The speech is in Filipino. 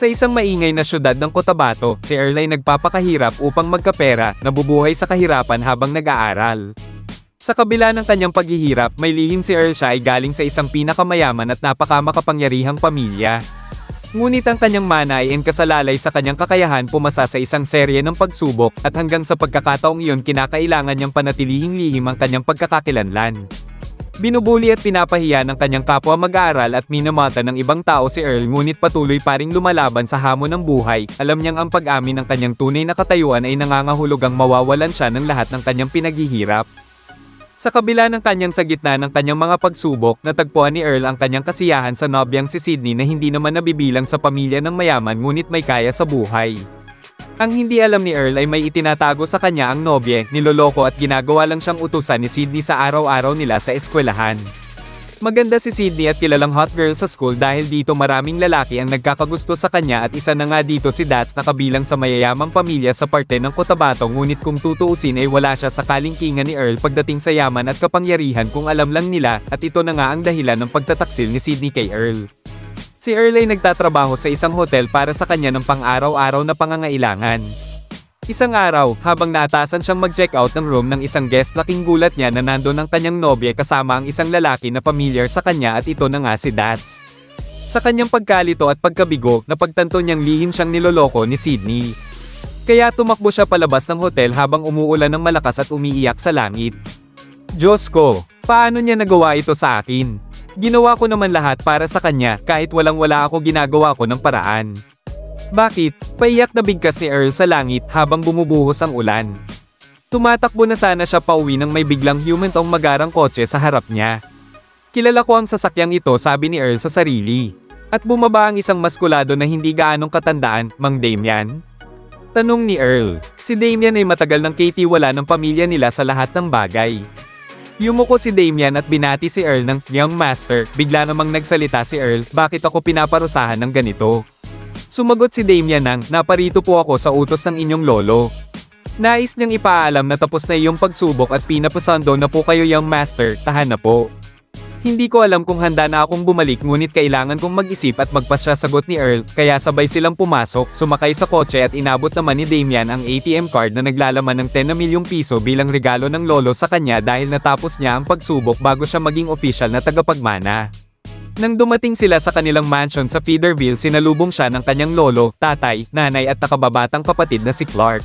Sa isang maingay na syudad ng Cotabato, si Earl ay nagpapakahirap upang magkapera, nabubuhay sa kahirapan habang nag-aaral. Sa kabila ng kanyang paghihirap, may lihim si Earl siya ay galing sa isang pinakamayaman at napakamakapangyarihang pamilya. Ngunit ang kanyang mana ay enkasalalay sa kanyang kakayahan pumasa sa isang serye ng pagsubok, at hanggang sa pagkakataong iyon kinakailangan niyang panatilihing lihim ang kanyang pagkakakilanlan. Binubuli at pinapahiya ng kanyang kapwa mag-aaral at minamata ng ibang tao si Earl, ngunit patuloy pa ring lumalaban sa hamon ng buhay. Alam niyang ang pag-amin ng kanyang tunay na katayuan ay nangangahulugang mawawalan siya ng lahat ng kanyang pinaghihirap. Sa kabila ng kanyang sa gitna ng kanyang mga pagsubok, natagpuan ni Earl ang kanyang kasiyahan sa nobyang si Sydney na hindi naman nabibilang sa pamilya ng mayaman ngunit may kaya sa buhay. Ang hindi alam ni Earl ay may itinatago sa kanya ang nobye, niloloko at ginagawa lang siyang utusan ni Sydney sa araw-araw nila sa eskwelahan. Maganda si Sydney at kilalang hot girl sa school dahil dito maraming lalaki ang nagkakagusto sa kanya, at isa na nga dito si Dats na kabilang sa mayayamang pamilya sa parte ng Cotabato, ngunit kung tutuusin ay wala siya sa kalingkingan ni Earl pagdating sa yaman at kapangyarihan kung alam lang nila, at ito na nga ang dahilan ng pagtataksil ni Sydney kay Earl. Si Earl ay nagtatrabaho sa isang hotel para sa kanya ng pang-araw-araw na pangangailangan. Isang araw, habang naatasan siyang mag-check out ng room ng isang guest, laking gulat niya na nandun ang kanyang nobye kasama ang isang lalaki na familiar sa kanya, at ito na nga si Dats. Sa kanyang pagkalito at pagkabigo, napagtanto niyang lihim siyang niloloko ni Sydney. Kaya tumakbo siya palabas ng hotel habang umuulan ng malakas at umiiyak sa langit. Diyos ko, paano niya nagawa ito sa akin? Ginawa ko naman lahat para sa kanya, kahit walang-wala ako ginagawa ko ng paraan. Bakit? Paiyak na bigkas ni Earl sa langit habang bumubuhos ang ulan. Tumatakbo na sana siya pauwi nang may biglang humantong magarang kotse sa harap niya. Kilala ko ang sasakyang ito, sabi ni Earl sa sarili. At bumaba ang isang maskulado na hindi gaanong katandaan, Mang Damian? Tanong ni Earl. Si Damian ay matagal ng kaitiwala ng pamilya nila sa lahat ng bagay. Yumuko si Damian at binati si Earl ng Young Master. Bigla namang nagsalita si Earl, bakit ako pinaparusahan ng ganito? Sumagot si Damian ng, naparito po ako sa utos ng inyong lolo. Nais niyang ipaalam na tapos na iyong pagsubok at pinapasando na po kayo, Young Master, tahan na po. Hindi ko alam kung handa na akong bumalik, ngunit kailangan kong mag-isip at magpasya, sagot ni Earl, kaya sabay silang pumasok, sumakay sa kotse at inabot naman ni Damian ang ATM card na naglalaman ng 10 na milyong piso bilang regalo ng lolo sa kanya dahil natapos niya ang pagsubok bago siya maging opisyal na tagapagmana. Nang dumating sila sa kanilang mansion sa Feederville, sinalubong siya ng kanyang lolo, tatay, nanay at nakababatang kapatid na si Clark.